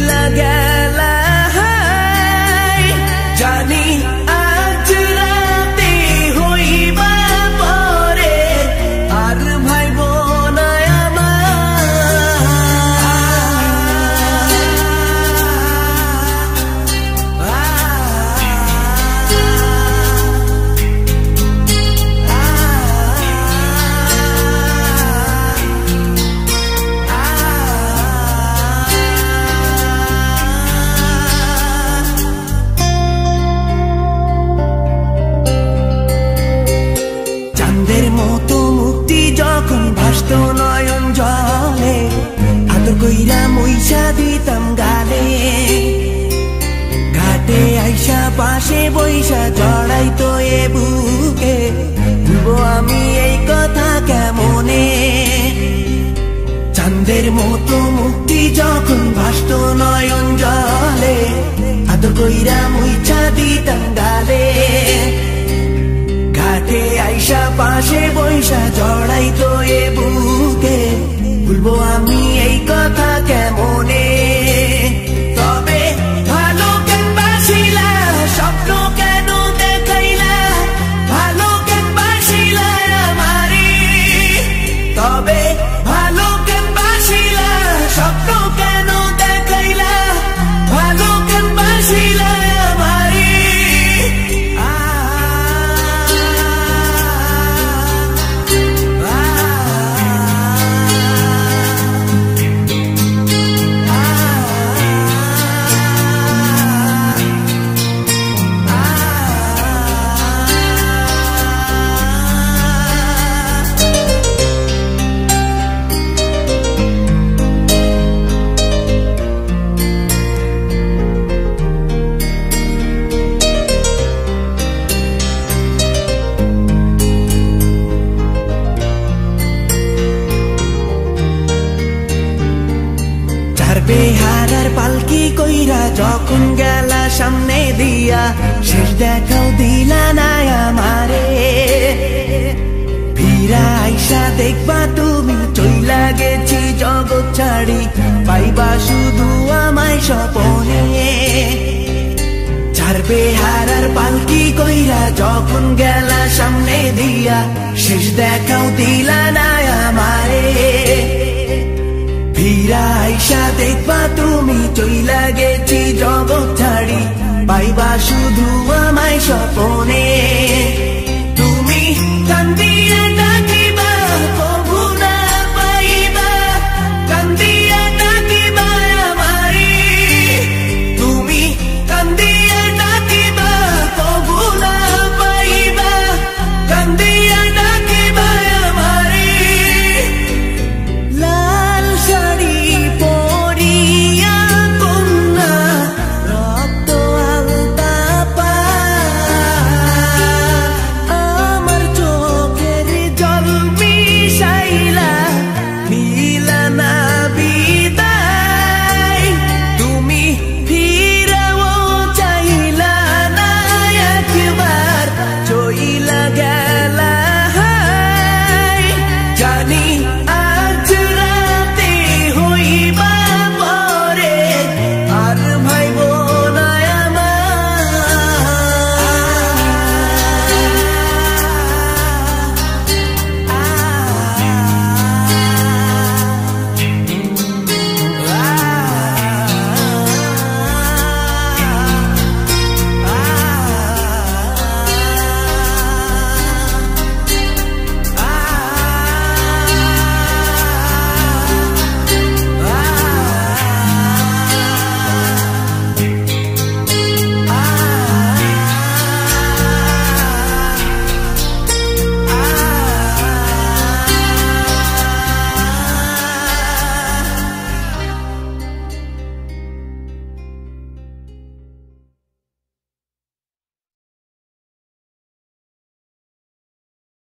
চইলা গেলা জানি আজ রাতে হইবা পরে আর ভাইব না মতো মুক্তি যখন ভাসত নয়ন জলে আদর কইরা মইসা দিতাম গালে ঘাটে আইসা পাশে বইসা জড়াইতো এ বুকে ভুলবো আমি এই কথা কেমনে চাঁদের মতো মুক্তি যখন ভাসত নয়ন জলে আদর কইরা মইসা দিতাম গালে ঘাটে আইসা পাশে বইসা জড়াইতো এ বুকে ভুলবো আমি এই কথা কেমনে তবে ভালো কেন বাসিলা স্বপ্ন কেন দেখাইলা ভালো কেন বাসিলা আমারে তবে ভালো কেন বাসিলা স্বপ্ন কেন দেখাইলা ভালো কেন বাসিলা আমারে বেহারার পালকি কইরা যখন গেলা সামনে দিয়া শেষ দেখাও দিলা না আমারে ফিরা আইসা দেখবা তুমি চইলা গেছি জগৎ ছাড়ি পাইবা শুধু আমায় স্বপনে চার বেহারার পালকি কইরা যখন গেলা সামনে দিয়া শেষ দেখাও দিলা না আমারে ফিরা আইসা দেখবা তুমি